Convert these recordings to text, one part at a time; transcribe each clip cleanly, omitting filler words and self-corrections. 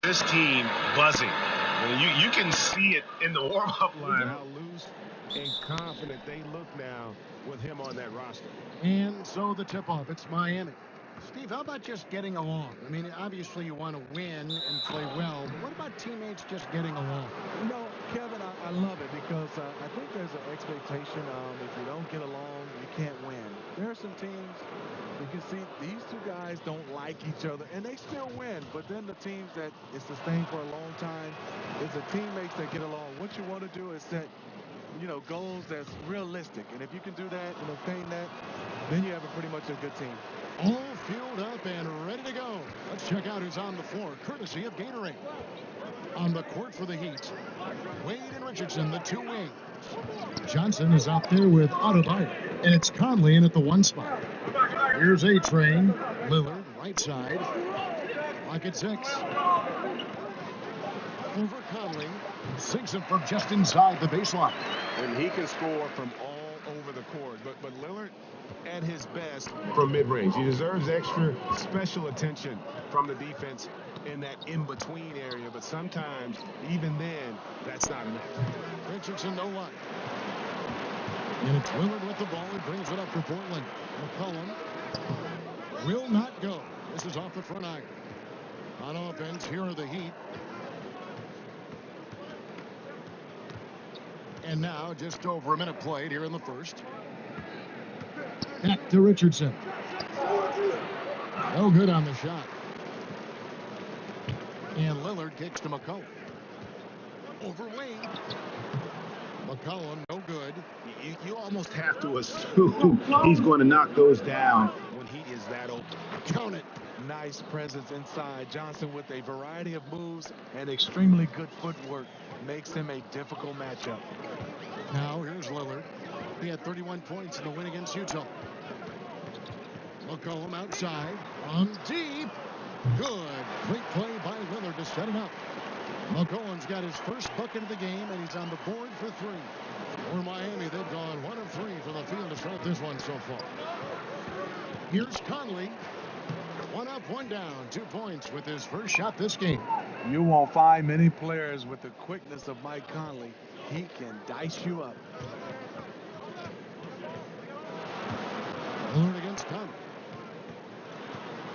This team buzzing. You can see it in the warm-up line how loose and confident they look now with him on that roster. And so the tip-off, it's Miami. Steve, how about just getting along? I mean, obviously you want to win and play well, but what about teammates just getting along? Kevin, I love it because I think there's an expectation if you don't get along, you can't win. There are some teams you can see these two guys don't like each other, and they still win. But then the teams that it's sustained for a long time, it's the teammates that get along. What you want to do is set, goals that's realistic. And if you can do that and obtain that, then you have pretty much a good team. All fueled up and ready to go. Let's check out who's on the floor, courtesy of Gatorade. On the court for the Heat, Wade and Richardson, the two wings. Johnson is out there with Adebayo, and it's Conley in at the one spot. Here's A-Train, Lillard, right side. Lock at 6. Over Conley, sinks it from just inside the baseline. And he can score from all over the court. But Lillard at his best from mid-range. He deserves extra special attention from the defense in that in-between area. But sometimes, even then, that's not enough. Richardson, no luck. And it's Lillard with the ball. He brings it up for Portland. McCollum will not go. This is off the front iron. On offense, here are the Heat. And now, just over a minute played here in the first. Back to Richardson. No good on the shot. And Lillard kicks to McCollum. Over Wade. McCollum, no good. You almost have to assume he's going to knock those down when he is that open. Count it. Nice presence inside. Johnson with a variety of moves and extremely good footwork makes him a difficult matchup. Now here's Lillard. He had 31 points in the win against Utah. McCollum outside. On deep. Good. Great play by Lillard to set it up. McCollum's got his first bucket of the game, and he's on the board for 3. For Miami, they've gone 1 of 3 from the field to start this one so far. Here's Conley. 1 up, 1 down. 2 points with his first shot this game. You won't find many players with the quickness of Mike Conley. He can dice you up. Lillard against Conley.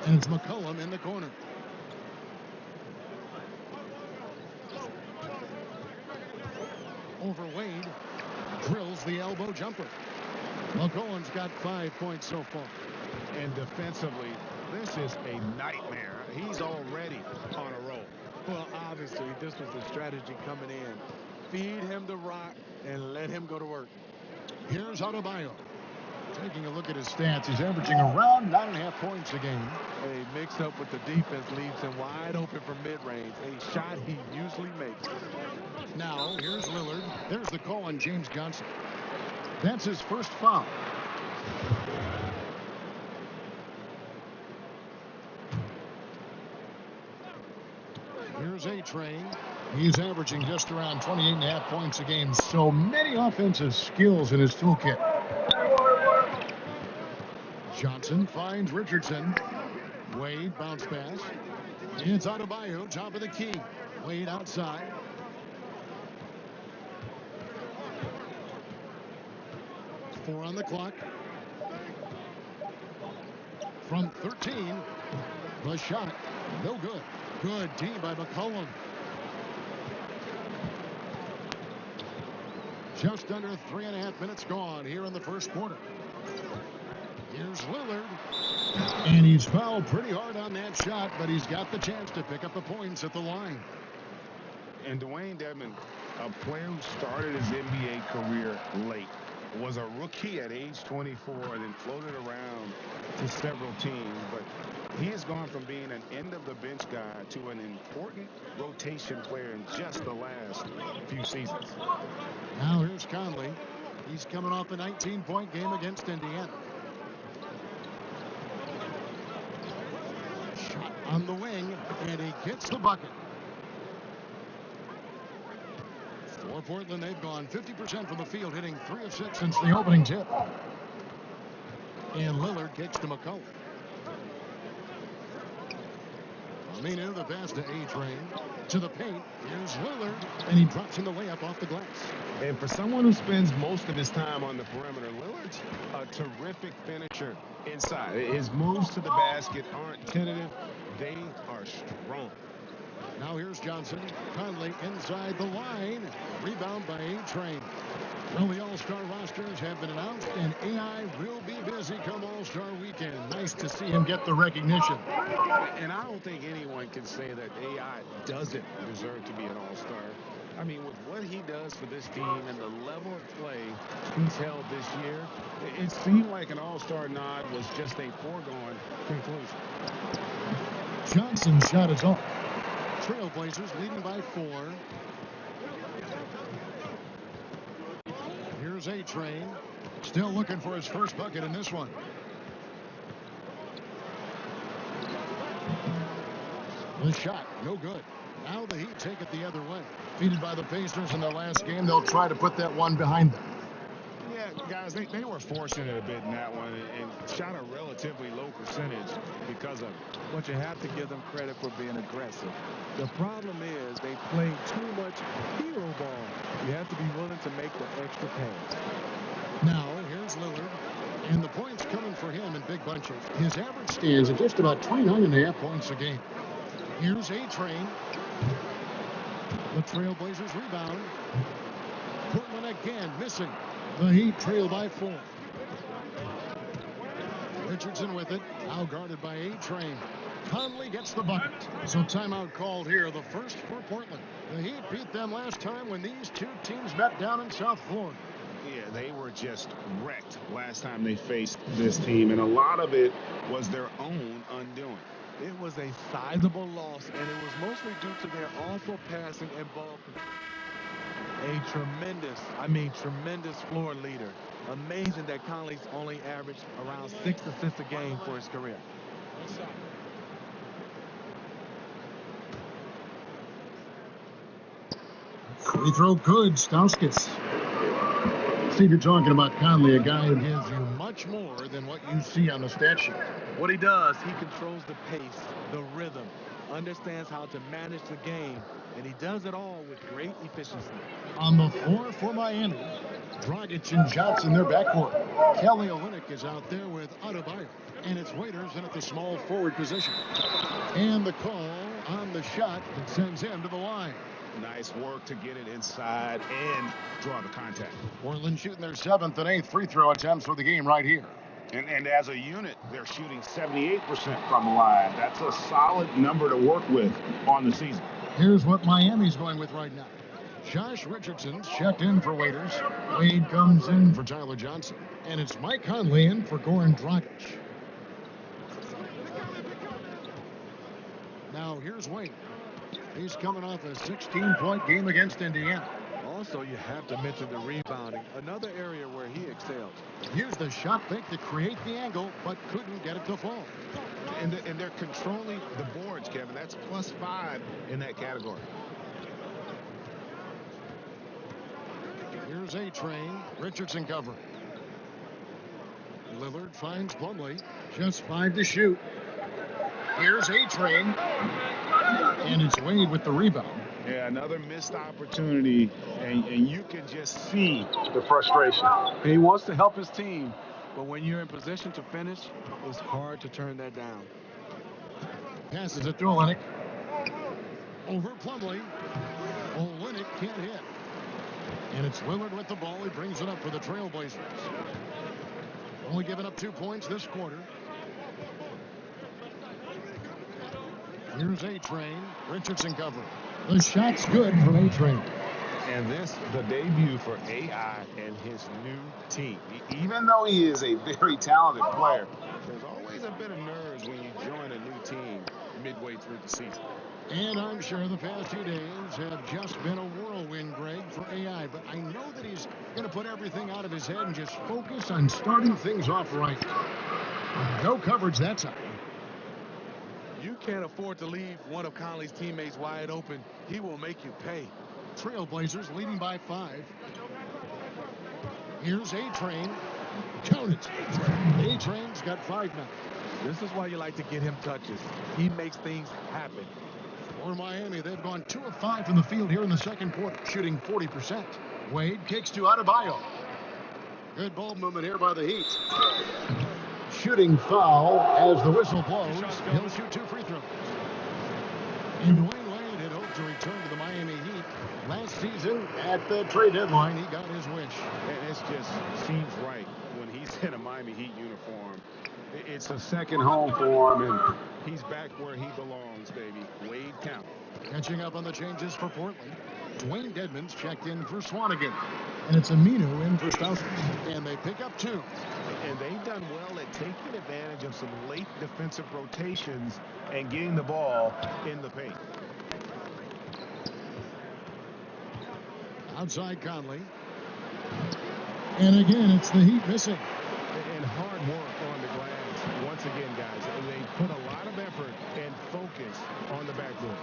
And it's McCollum in the corner. Over Wade. Drills the elbow jumper. McCollum's got 5 points so far. And defensively, this is a nightmare. He's already on a roll. Well, obviously, this was the strategy coming in. Feed him the rock and let him go to work. Here's Adebayo. Taking a look at his stats, he's averaging around 9.5 points a game. A mix-up with the defense leaves him wide open from mid-range, a shot he usually makes. Now, here's Lillard. There's the call on James Johnson. That's his first foul. Here's A-Train. He's averaging just around 28.5 points a game. So many offensive skills in his toolkit. Johnson finds Richardson. Wade bounce pass. It's Adebayo, top of the key. Wade outside. Four on the clock. From 13, the shot, no good. Good D by McCollum. Just under 3.5 minutes gone here in the first quarter. Here's Lillard. And he's fouled pretty hard on that shot, but he's got the chance to pick up the points at the line. And Dwayne Dedmon, a player who started his NBA career late, was a rookie at age 24 and then floated around to several teams. But he has gone from being an end-of-the-bench guy to an important rotation player in just the last few seasons. Now here's Conley. He's coming off a 19-point game against Indiana. Shot on the wing, and he gets the bucket. For Portland, they've gone 50% from the field, hitting 3 of 6 since the opening tip. And Lillard kicks to McCollum. Mina, the pass to A-Train. To the paint. Here's Lillard. And he drops in the layup off the glass. And for someone who spends most of his time on the perimeter, Lillard's a terrific finisher inside. His moves to the basket aren't tentative. They are strong. Now here's Johnson. Conley inside the line. Rebound by A-Train. Well, the All-Star rosters have been announced, and AI will be busy come All-Star weekend. Nice to see him get the recognition. And I don't think anyone can say that AI doesn't deserve to be an All-Star. I mean, with what he does for this team and the level of play he's held this year, it seemed like an All-Star nod was just a foregone conclusion. Johnson's shot is off. Trailblazers leading by 4. Here's A-Train. Still looking for his first bucket in this one. The shot, no good. Now the Heat take it the other way. Defeated by the Pacers in their last game, they'll try to put that one behind them. Yeah, guys, they were forcing it a bit in that one and shot a relatively low percentage because of it. But you have to give them credit for being aggressive. The problem is they play too much hero ball. You have to be willing to make the extra pass. Now, here's Lillard. And the points coming for him in big bunches. His average stands at just about 29.5 points a game. Here's A-Train. The Trailblazers rebound. Portland again missing. The Heat trail by 4. Richardson with it. Now guarded by A-Train. Conley gets the bucket. So timeout called here. The first for Portland. The Heat beat them last time when these two teams met down in South Florida. Yeah, they were just wrecked last time they faced this team, and a lot of it was their own undoing. It was a sizable loss, and it was mostly due to their awful passing and ball control. A tremendous floor leader. Amazing that Conley's only averaged around 6 assists a game for his career. Free throw good. Stauskas. Steve, you're talking about Conley, a guy who gives you much more than what you see on the stat sheet. What he does, he controls the pace, the rhythm, understands how to manage the game, and he does it all with great efficiency. On the floor for Miami, Dragic and Johnson, their backcourt. Kelly Olynyk is out there with Adebayo, and it's Waiters in at the small forward position. And the call on the shot that sends him to the line. Nice work to get it inside and draw the contact. Portland shooting their 7th and 8th free throw attempts for the game right here. And as a unit, they're shooting 78% from the line. That's a solid number to work with on the season. Here's what Miami's going with right now. Josh Richardson's checked in for Waiters. Wade comes in for Tyler Johnson. And it's Mike Conley in for Goran Dragic. Now here's Wade. He's coming off a 16-point game against Indiana. Also, you have to mention the rebounding, another area where he excels. Here's the shot fake to create the angle, but couldn't get it to fall. And they're controlling the boards, Kevin. That's +5 in that category. Here's A-Train. Richardson covering. Lillard finds Plumlee. Just 5 to shoot. Here's A-Train. And it's Wade with the rebound. Yeah, another missed opportunity, and you can just see the frustration. He wants to help his team, but when you're in position to finish, it's hard to turn that down. Passes it to Olynyk. Over Plumlee. Olynyk can't hit. And it's Lillard with the ball. He brings it up for the Trailblazers. Only giving up 2 points this quarter. Here's A-Train. Richardson covering. The shot's good from A-Train. And this, the debut for AI and his new team. Even though he is a very talented player, there's always a bit of nerves when you join a new team midway through the season. And I'm sure the past 2 days have just been a whirlwind, Greg, for AI. But I know that he's going to put everything out of his head and just focus on starting things off right. No coverage that time. You can't afford to leave one of Conley's teammates wide open. He will make you pay. Trailblazers leading by 5. Here's A-Train. Count it. A-Train's got 5 now. This is why you like to get him touches. He makes things happen. For Miami, they've gone 2 of 5 from the field here in the second quarter, shooting 40%. Wade kicks to Adebayo. Good ball movement here by the Heat. Shooting foul as the whistle blows. He'll shoot 2 free throws. And Dwayne Wade had hoped to return to the Miami Heat. Last season, at the trade deadline, he got his wish. And this just seems right when he's in a Miami Heat uniform. It's a second home for him, and he's back where he belongs, baby. Wade count. Catching up on the changes for Portland. Dwayne Dedmon's checked in for Swanigan. And it's Aminu in for Stauskas. And they pick up 2. And they've done well at taking advantage of some late defensive rotations and getting the ball in the paint. Outside Conley. And again, it's the Heat missing. And hard work on the glass. Once again, guys, they put a lot of effort and focus on the backboard.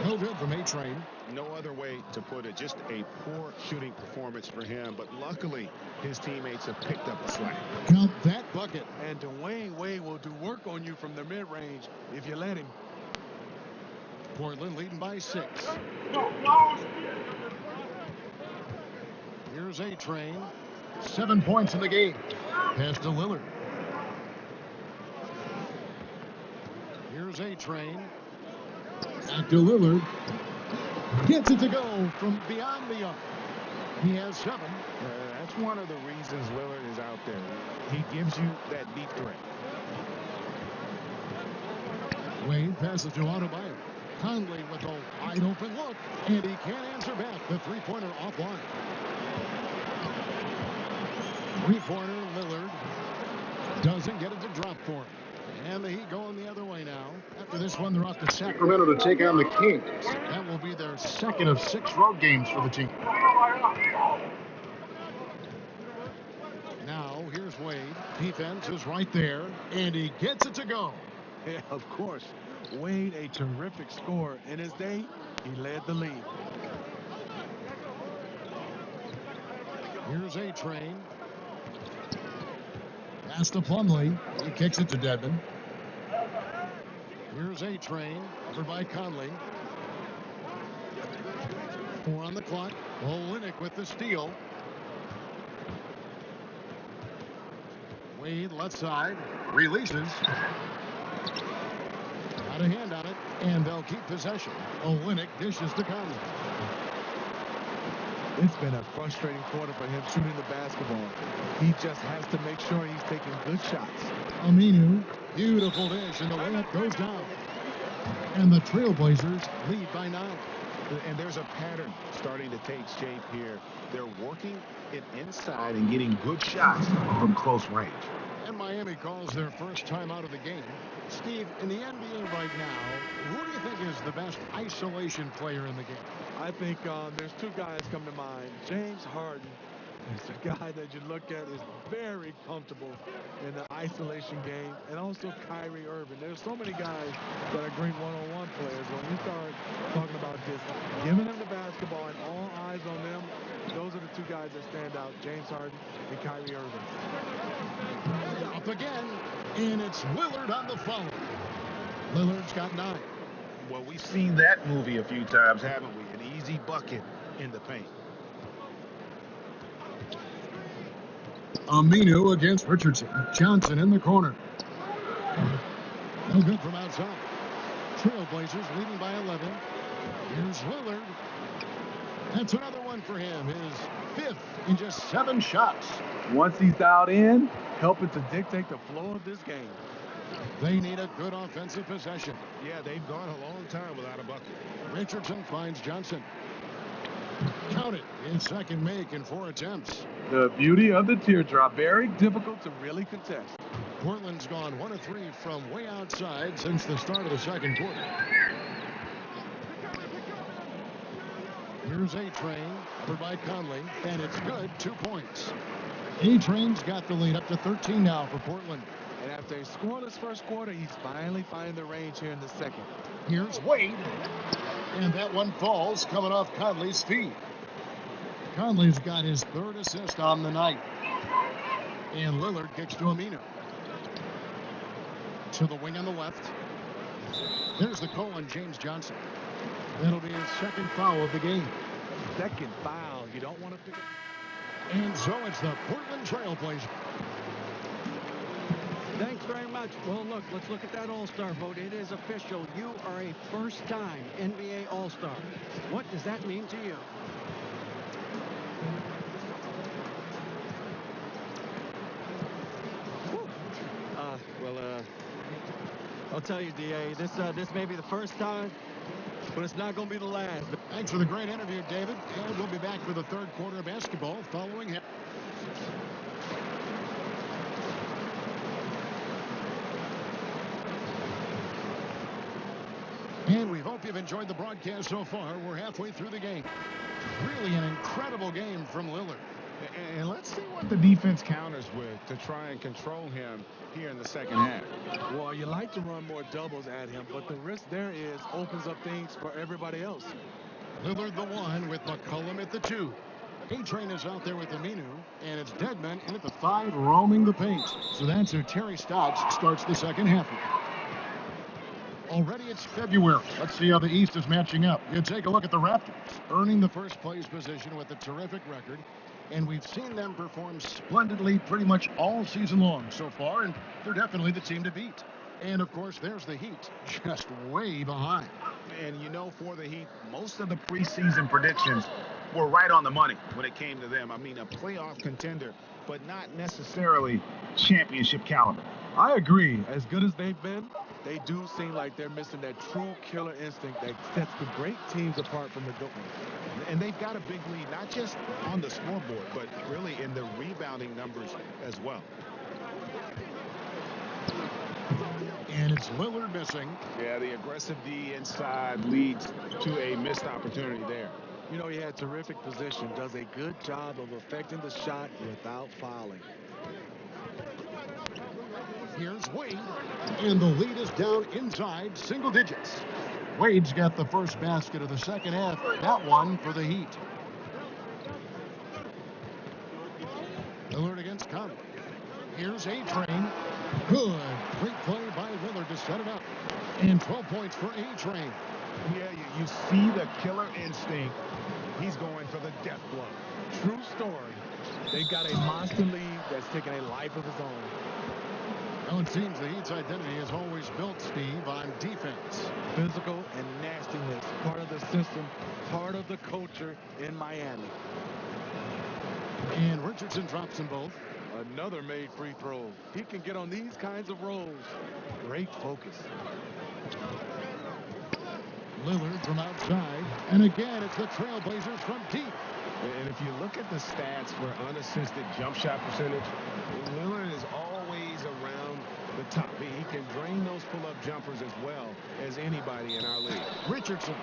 No good from A-Train. No other way to put it. Just a poor shooting performance for him. But luckily, his teammates have picked up the slack. Count that bucket. And Dwayne Wade will do work on you from the mid-range if you let him. Portland leading by 6. Here's A-Train. 7 points in the game. Pass to Lillard. Here's A-Train. Back to Lillard. Gets it to go from beyond the arc. He has 7. That's one of the reasons Lillard is out there. He gives you that deep threat. Wade passes to Adebayo. Conley with a wide open look, and he can't answer back. The three-pointer offline. Three-pointer, Lillard doesn't get it to drop for him. And the Heat going the other way now. After this one, they're off to Sacramento to take on the Kings. That will be their second of 6 road games for the team. Now, here's Wade. Defense is right there, and he gets it to go. Yeah, of course. Wade, a terrific scorer. In his day, he led the league. Here's A-Train. Pass to Plumlee. He kicks it to Dedmon. Here's A-Train. Covered by Conley. 4 on the clock. Olynyk with the steal. Wade left side. Releases. Got a hand on it. And they'll keep possession. Olynyk dishes to Conley. It's been a frustrating quarter for him shooting the basketball. He just has to make sure he's taking good shots. Aminu, beautiful dish, and the layup goes down. And the Trailblazers lead by 9. And there's a pattern starting to take shape here. They're working it inside and getting good shots from close range. And Miami calls their first time out of the game. Steve, in the NBA right now, who do you think is the best isolation player in the game? I think there's 2 guys come to mind. James Harden is a guy that you look at is very comfortable in the isolation game, and also Kyrie Irving. There's so many guys that are great one-on-one players. When you start talking about just giving them the basketball and all eyes on them, those are the 2 guys that stand out, James Harden and Kyrie Irving. Up again, and it's Lillard on the follow. Lillard's got 9. Well, we've seen that movie a few times, haven't we? An easy bucket in the paint. Aminu against Richardson. Johnson in the corner. No good from outside. Trailblazers leading by 11. Here's Lillard. That's another one for him. His 5th in just 7 shots. Once he's dialed in, helping to dictate the flow of this game. They need a good offensive possession. Yeah, they've gone a long time without a bucket. Richardson finds Johnson. Count it. His second make in 4 attempts. The beauty of the teardrop. Very difficult to really contest. Portland's gone 1 of 3 from way outside since the start of the second quarter. Here's A-Train, covered by Conley, and it's good, 2 points. A-Train's got the lead up to 13 now for Portland. And after a scoreless first quarter, he's finally finding the range here in the second. Here's Wade. And that one falls, coming off Conley's feet. Conley's got his 3rd assist on the night. And Lillard kicks to Aminu. to the wing on the left. There's the call on James Johnson. That'll be his second foul of the game. Second foul. You don't want to pick up. And so it's the Portland Trailblazers. Thanks very much. Well, look, let's look at that All-Star vote. It is official. You are a first-time NBA All-Star. What does that mean to you? I'll tell you, D.A., this may be the first time, but it's not going to be the last. Thanks for the great interview, David. And we'll be back for the third quarter of basketball following him. And we hope you've enjoyed the broadcast so far. We're halfway through the game. Really an incredible game from Lillard. And let's see what the defense counters with to try and control him here in the second half. Well, you like to run more doubles at him, but the risk there is opens up things for everybody else. Lillard the one with McCollum at the 2. A-Train is out there with Aminu, and it's Deadman in at the 5 roaming the paint. So that's who Terry Stotts starts the second half with. Already it's February. Let's see how the East is matching up. You take a look at the Raptors, earning the first place position with a terrific record. And we've seen them perform splendidly pretty much all season long so far, and they're definitely the team to beat. And, of course, there's the Heat, just way behind. And, you know, for the Heat, most of the preseason predictions were right on the money when it came to them. I mean, a playoff contender, but not necessarily championship caliber. I agree. As good as they've been, they do seem like they're missing that true killer instinct that sets the great teams apart from the good ones. And they've got a big lead, not just on the scoreboard, but really in the rebounding numbers as well. And it's Lillard missing. Yeah, the aggressive D inside leads to a missed opportunity there. You know, he had terrific position, does a good job of affecting the shot without fouling. Here's Wade, and the lead is down inside single digits. Wade's got the first basket of the second half. That one for the Heat. Lillard against Conley. Here's A-Train. Good. Great play by Lillard to set it up. And 12 points for A-Train. Yeah, you see the killer instinct. He's going for the death blow. True story. They've got a monster lead that's taking a life of its own. Well, it seems the Heat's identity is always built, Steve, on defense. Physical and nastiness. Part of the system, part of the culture in Miami. And Richardson drops them both. Another made free throw. He can get on these kinds of rolls. Great focus. Lillard from outside. And again, it's the Trailblazers from deep. And if you look at the stats for unassisted jump shot percentage, Lillard is always around the top. He can drain those pull-up jumpers as well as anybody in our league. Richardson.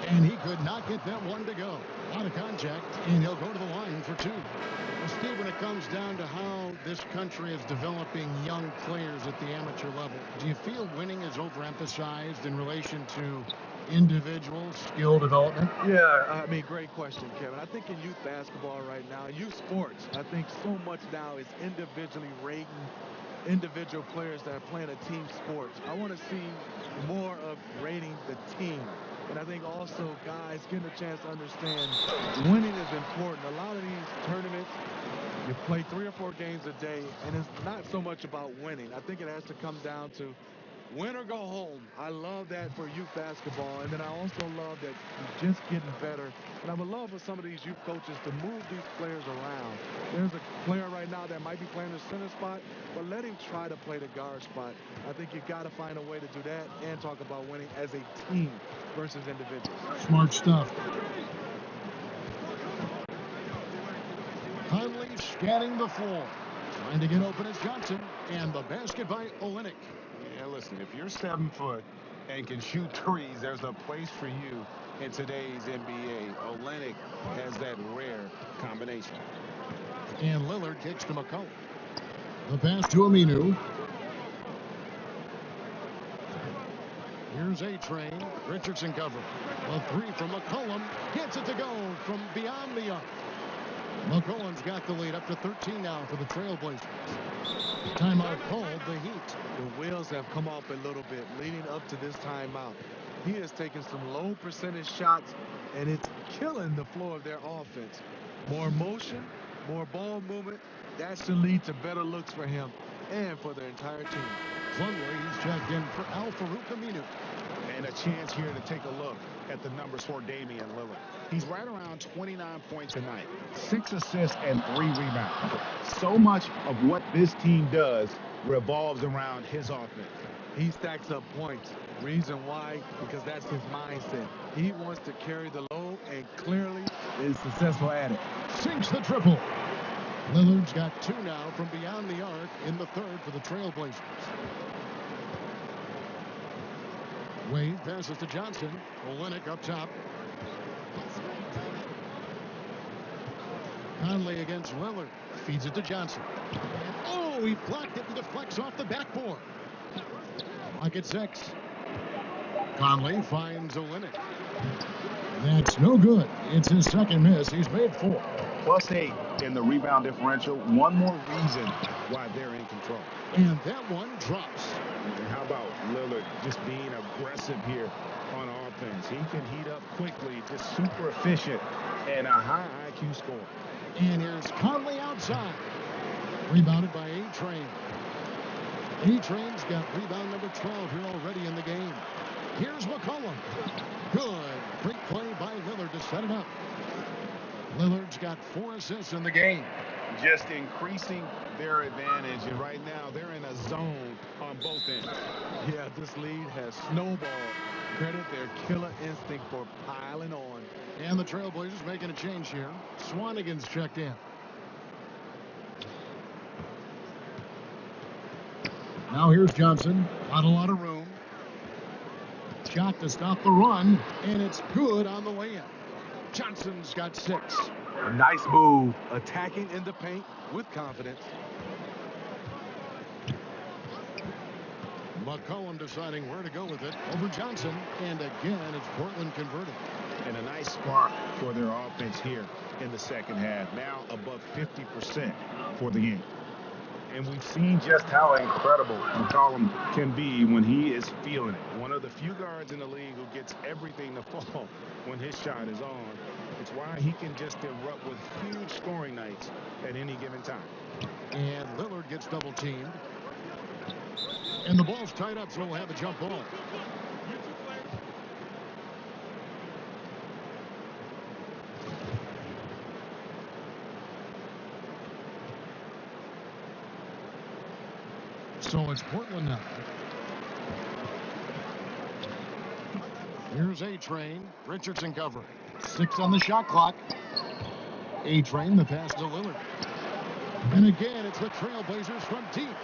And he could not get that one to go. Out of contact, and he'll go to the line for 2. Well, Steve, when it comes down to how this country is developing young players at the amateur level, do you feel winning is overemphasized in relation to individual skill development? Yeah, I mean, great question, Kevin. I think in youth basketball right now, youth sports, I think so much now is individually rating individual players that are playing a team sport. I want to see more of rating the team. And I think also guys getting a chance to understand winning is important. A lot of these tournaments, you play 3 or 4 games a day, and it's not so much about winning. I think it has to come down to win or go home. I love that for youth basketball, and then I also love that you're just getting better. And I would love for some of these youth coaches to move these players around. There's a player right now that might be playing the center spot, but let him try to play the guard spot. I think you got to find a way to do that and talk about winning as a team versus individuals. Smart stuff. Conley scanning the floor. Trying to get open as Johnson. And the basket by Olynyk. Yeah, listen, if you're 7 foot and can shoot threes, there's a place for you in today's NBA. Olynyk has that rare combination. And Lillard kicks to McCollum. The pass to Aminu. Here's A-Train. Richardson covered. A 3 from McCollum. Gets it to go from beyond the arc. McCollum's got the lead up to 13 now for the Trailblazers. Timeout called the Heat. The wheels have come off a little bit leading up to this timeout. He has taken some low percentage shots, and it's killing the flow of their offense. More motion, more ball movement, that should lead to better looks for him and for the entire team. Plumlee, he's checked in for Al-Farouq Aminu. And a chance here to take a look at the numbers for Damian Lillard. He's right around 29 points a night, 6 assists and 3 rebounds. So much of what this team does revolves around his offense. He stacks up points. Reason why? Because that's his mindset. He wants to carry the load and clearly is successful at it. Sinks the triple. Lillard's got 2 now from beyond the arc in the third for the Trailblazers. Wade passes to Johnson. Olynyk up top. Conley against Lillard. Feeds it to Johnson. Oh, he blocked it and deflects off the backboard. Lock at 6. Conley finds Olynyk. That's no good. It's his second miss. He's made 4. +8 in the rebound differential. One more reason why they're in control. And that one drops. And how about Lillard just being aggressive here on offense? He can heat up quickly, just super efficient, and a high IQ score. And here's Conley outside. Rebounded by A-Train. A-Train's got rebound number 12 here already in the game. Here's McCollum. Good. Great play by Lillard to set it up. Lillard's got 4 assists in the game. Just increasing their advantage, and right now they're in a zone on both ends. Yeah, this lead has snowballed. Credit their killer instinct for piling on. And the Trailblazers making a change here. Swanigan's checked in. Now here's Johnson. Not a lot of room. Shot to stop the run, and it's good on the layup. Johnson's got 6. A nice move, attacking in the paint with confidence. McCollum deciding where to go with it over Johnson, and again it's Portland converting. And a nice spark for their offense here in the second half. Now above 50% for the game. And we've seen just how incredible McCollum can be when he is feeling it. One of the few guards in the league who gets everything to fall when his shot is on. It's why he can just erupt with huge scoring nights at any given time. And Lillard gets double teamed. And the ball's tied up, so we'll have a jump ball. So it's Portland now. Here's A-Train. Richardson covering. 6 on the shot clock. A-Train, the pass to Lillard. And again, it's the Trailblazers from deep.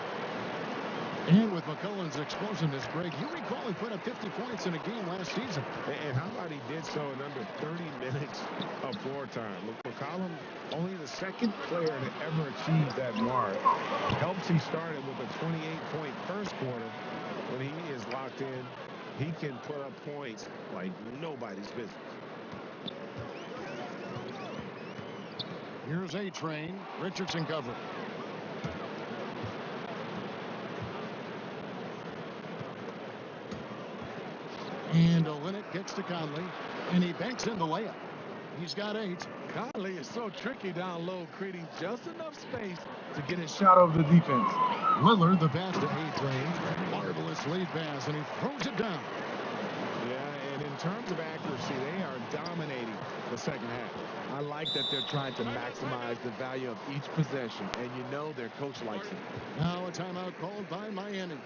And with McCollum's explosiveness, Greg, you recall he put up 50 points in a game last season. And how about he did so in under 30 minutes of floor time? McCollum, only the second player to ever achieve that mark. Helps he started with a 28-point first quarter. When he is locked in, he can put up points like nobody's business. Here's A-Train. Richardson covering. And Olynyk gets to Conley, and he banks in the layup. He's got 8. Conley is so tricky down low, creating just enough space to get his shot over the defense. Lillard, the pass to A-Train. Marvelous lead pass, and he throws it down. Yeah, and in terms of accuracy, they are dominating the second half. I like that they're trying to maximize the value of each possession, and you know their coach likes it. Now a timeout called by Miami.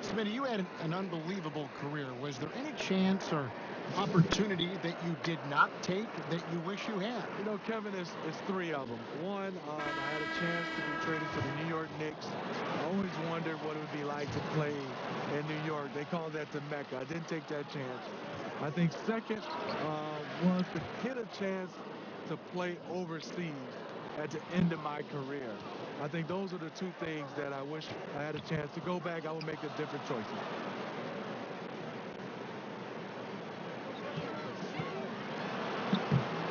Smitty, you had an unbelievable career. Was there any chance or opportunity that you did not take that you wish you had? You know, Kevin, it's 3 of them. One, I had a chance to be traded to the New York Knicks. I always wondered what it would be like to play in New York. They call that the Mecca. I didn't take that chance. I think second was to get a chance to play overseas at the end of my career. I think those are the 2 things that I wish I had a chance to go back. I would make a different choice.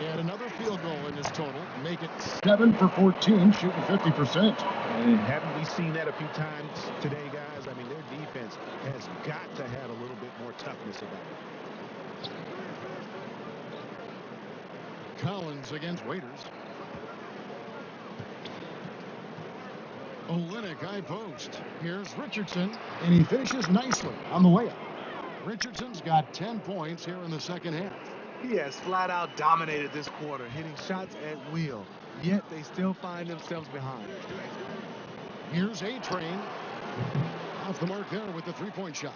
And another field field goal in this total. Make it 7 for 14, shooting 50%. And haven't we seen that a few times today, guys? I mean, their defense has got to have a little bit more toughness about it. Collins against Waiters. Olenek high post. Here's Richardson, and he finishes nicely on the layup. Richardson's got 10 points here in the second half. He has flat out dominated this quarter, hitting shots at will, yet they still find themselves behind. Here's A-Train. Off the mark there with the three-point shot.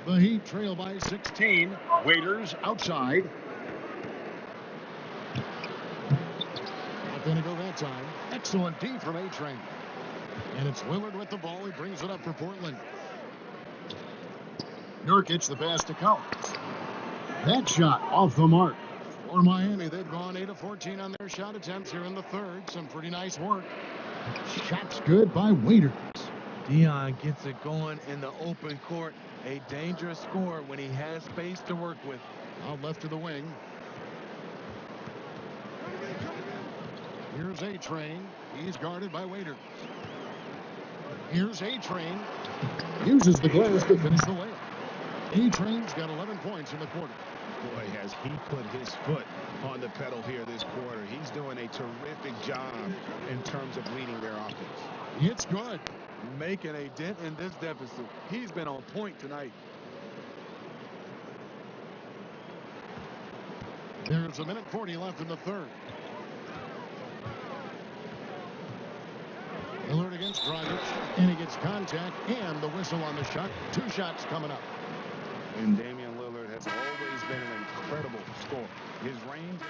The Heat trail by 16. Waiters outside. Not going to go that time. Excellent D from A-Train. And it's Lillard with the ball. He brings it up for Portland. Nurkic the pass to Collins. That shot off the mark. For Miami, they've gone 8 of 14 on their shot attempts here in the third. Some pretty nice work. Shots good by Waiters. Dion gets it going in the open court. A dangerous scorer when he has space to work with. Out left to the wing. Here's A-Train. He's guarded by Waiters. Here's A-Train. Uses the glass to finish the layup. A-Train's got 11 points in the quarter. Boy, has he put his foot on the pedal here this quarter. He's doing a terrific job in terms of leading their offense. It's good. Making a dent in this deficit. He's been on point tonight. There's a minute 40 left in the third. Lillard against Dragic, and he gets contact and the whistle on the shot. 2 shots coming up. And Damian Lillard has always been an incredible scorer. His range.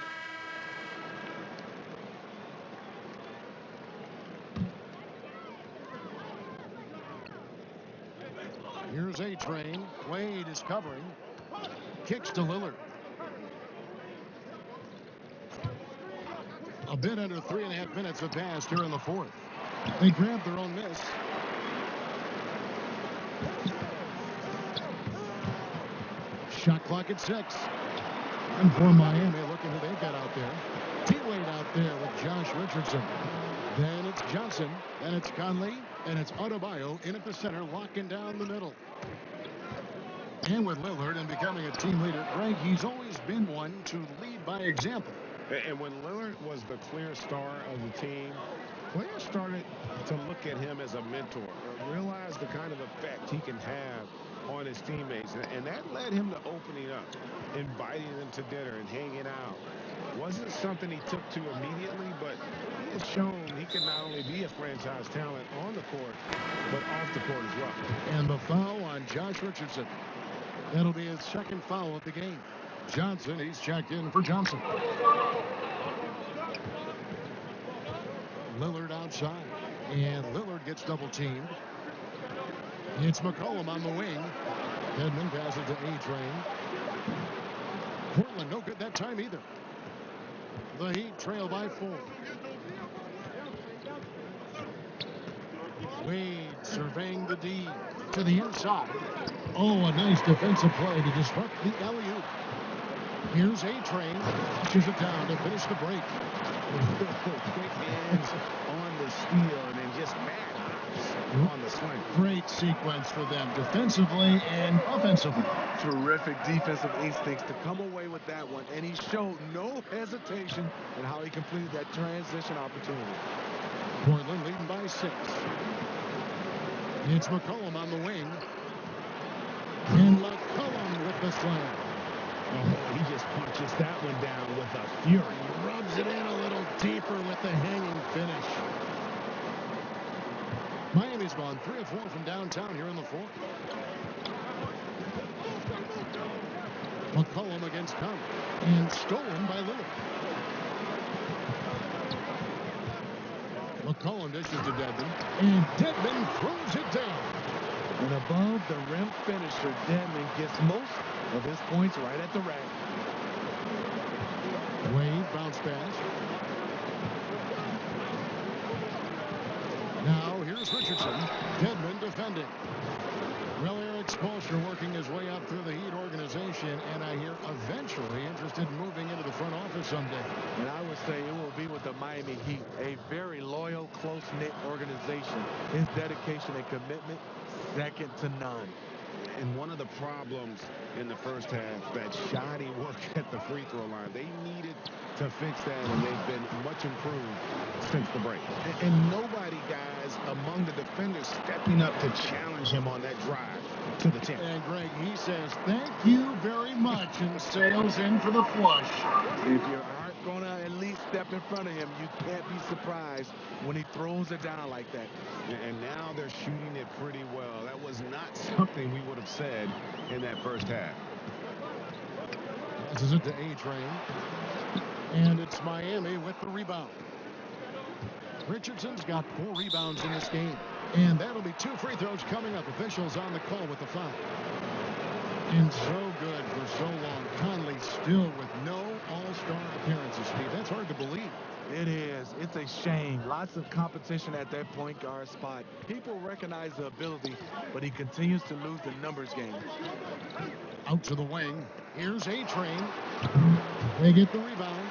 Here's A-Train. Wade is covering. Kicks to Lillard. A bit under 3.5 minutes have passed here in the fourth. They grab their own miss. Shot clock at 6. And for Miami, looking who they've got out there. T-Wade out there with Josh Richardson. Then it's Johnson. Then it's Conley. And it's Adebayo in at the center, locking down the middle. And with Lillard and becoming a team leader, Greg, he's always been one to lead by example. And when Lillard was the clear star of the team, players started to look at him as a mentor, realize the kind of effect he can have on his teammates. And that led him to opening up, inviting them to dinner and hanging out. Wasn't something he took to immediately, but he has shown he can not only be a franchise talent on the court, but off the court as well. And the foul on Josh Richardson. That'll be his second foul of the game. Johnson, he's checked in for Johnson. Lillard outside. And Lillard gets double teamed. It's McCollum on the wing. Edmond passes to A-Train. Portland no good that time either. The Heat trail by 4. Wade surveying the D to the inside. Oh, a nice defensive play to disrupt the alley-oop. Here's A-Train. Pushes it down to finish the break. Quick hands on the steal and then just mad eyes on the swing. Great sequence for them defensively and offensively. Terrific defensive instincts to come away with that one. And he showed no hesitation in how he completed that transition opportunity. Portland leading by 6. It's McCollum on the wing. And McCollum with the slam. Oh, he just punches that one down with a fury. Rubs it in a little deeper with the hanging finish. Miami's gone 3 of 4 from downtown here in the fourth. McCollum against Conley. And stolen by Lillard. McCollum dishes to Dedmon. And Dedmon throws it down. An above the rim finisher, Dedmon gets most of his points right at the rack. Wade bounce pass. Now here's Richardson. Dedmon defending. Well, Eric Spoelstra working his way up through the Heat organization, and I hear eventually interested in moving into the front office someday. And I would say it will be with the Miami Heat, a very loyal, close-knit organization. His dedication and commitment, second to none. And one of the problems in the first half, that shoddy work at the free throw line. They needed to fix that, and they've been much improved since the break. And nobody, guys, among the defenders stepping up to challenge him on that drive to the 10. And Greg, he says, thank you very much, and sails in for the flush. If you aren't going to at least step in front of him, you can't be surprised when he throws it down like that. And now they're shooting it pretty well. That was not something we would have said in that first half. Passes it to A-Train. And it's Miami with the rebound. Richardson's got 4 rebounds in this game. And that'll be 2 free throws coming up. Officials on the call with the foul. And so good for so long. Conley still with no all-star appearances, Steve. That's hard to believe. It is. It's a shame. Lots of competition at that point guard spot. People recognize the ability, but he continues to lose the numbers game. Out to the wing. Here's A-Train. They get the rebound.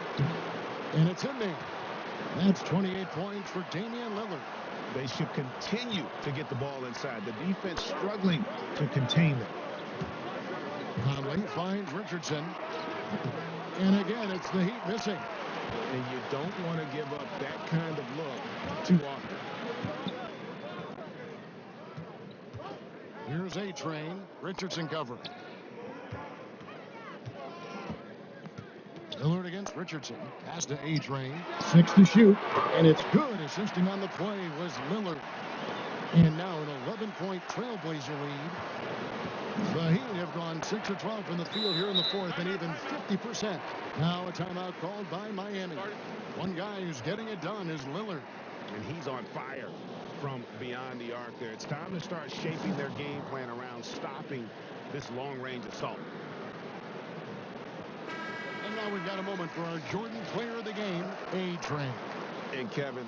And it's in there. That's 28 points for Damian Lillard. They should continue to get the ball inside. The defense struggling to contain them. Conley finds Richardson. And again, it's the Heat missing. And you don't want to give up that kind of look too often. Here's A-Train. Richardson cover. Lillard against Richardson. Pass to A-Train. 6 to shoot. And it's good. Assisting on the play was Lillard. And now an 11-point Trailblazer lead. The Heat have gone 6 of 12 from the field here in the fourth, and even 50%. Now a timeout called by Miami. One guy who's getting it done is Lillard. And he's on fire from beyond the arc there. It's time to start shaping their game plan around stopping this long-range assault. And now we've got a moment for our Jordan player of the game, A-Train. And Kevin,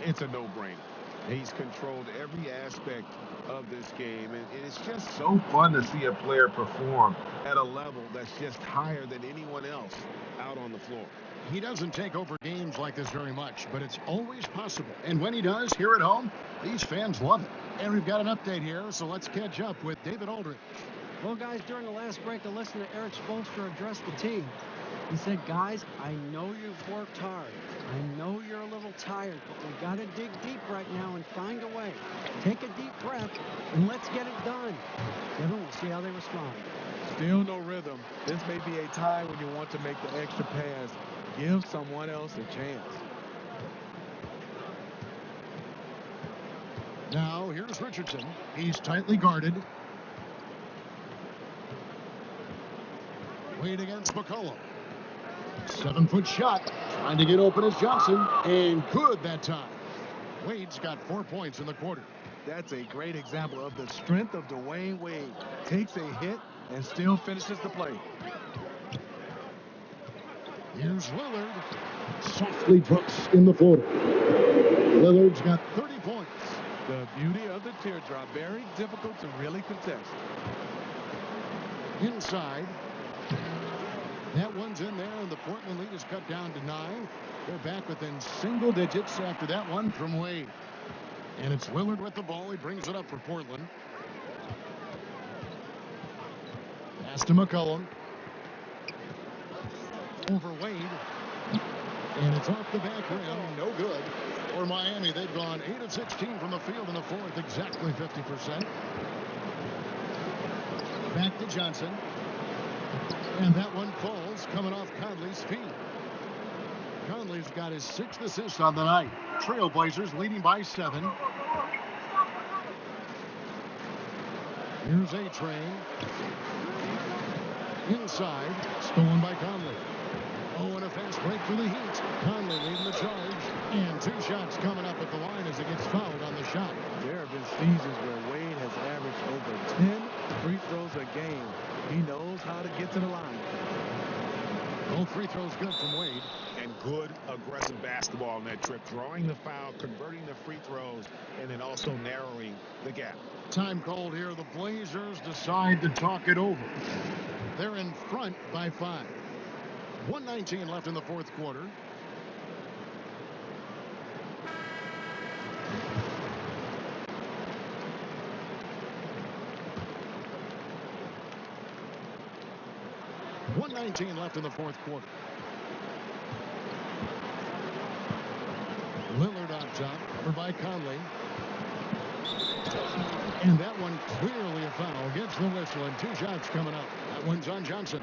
it's a no-brainer. He's controlled every aspect of this game, and it's just so fun to see a player perform at a level that's just higher than anyone else out on the floor. He doesn't take over games like this very much, but it's always possible. And when he does, here at home, these fans love it. And we've got an update here, so let's catch up with David Aldridge. Well, guys, during the last break, I listened to Eric Spoelstra address the team. He said, guys, I know you've worked hard. I know you're a little tired, but we got to dig deep right now and find a way. Take a deep breath, and let's get it done. Kevin, we'll see how they respond. Still no rhythm. This may be a time when you want to make the extra pass. Give someone else a chance. Now, here's Richardson. He's tightly guarded. Wade against McCollum. 7-foot shot. Trying to get open as Johnson. And good that time. Wade's got 4 points in the quarter. That's a great example of the strength of Dwayne Wade. Takes a hit and still finishes the play. Here's Lillard. Softly drops in the floater. Lillard's got 30 points. The beauty of the teardrop. Very difficult to really contest. Inside. That one's in there, and the Portland lead is cut down to 9. They're back within single digits after that one from Wade. And it's Lillard with the ball. He brings it up for Portland. Pass to McCollum. Over Wade. And it's off the back rim. No good. For Miami, they've gone 8 of 16 from the field in the fourth, exactly 50%. Back to Johnson. And that one falls, coming off Conley's feet. Conley's got his 6th assist on the night. Trailblazers leading by 7. Here's A-Train. Inside, stolen by Conley. Oh, and a fast break for the Heat. Conley leading the charge. And 2 shots coming up at the line as it gets fouled on the shot. There have been seasons where Wade has averaged over 10 free throws a game. He knows how to get to the line. Both free throws good from Wade. and good aggressive basketball on that trip, drawing the foul, converting the free throws, and then also narrowing the gap. Time called here. The Blazers decide to talk it over. They're in front by 5. 1:19 left in the fourth quarter. .19 left in the fourth quarter. Lillard on top, covered by Conley. And that one clearly a foul. Gets the whistle, and 2 shots coming up. That one's on Johnson.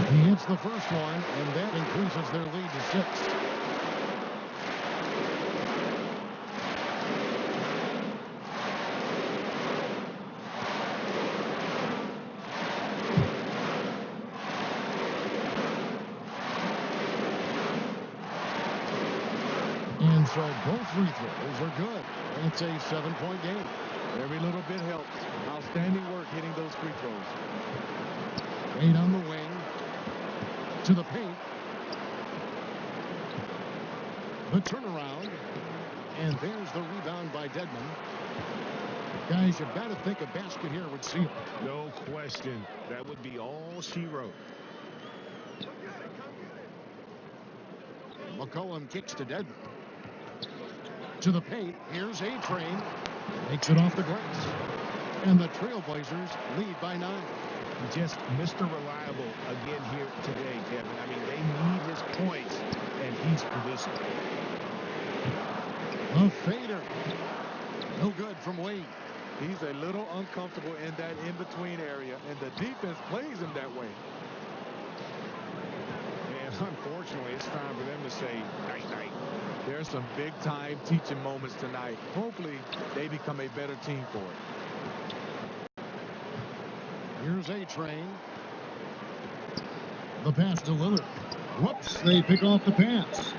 He hits the first one, and that increases their lead to 6. And so both free throws are good. It's a 7-point game. Every little bit helps. Outstanding work hitting those free throws. Wade on the wing. To the paint. The turnaround. And there's the rebound by Dedmon. Guys, you've got to think a basket here would seal. No question. That would be all she wrote. McCollum kicks to Dedmon. To the paint. Here's A-Train. Makes it off the glass. And the Trailblazers lead by 9. Just Mr. Reliable again here today, Kevin. I mean, they need his points, and he's producing. A fader. No good from Wade. He's a little uncomfortable in that in-between area, and the defense plays him that way. And unfortunately, it's time for them to say night-night. There's some big-time teaching moments tonight. Hopefully, they become a better team for it. Here's A-Train. The pass to Lillard. Whoops, they pick off the pass.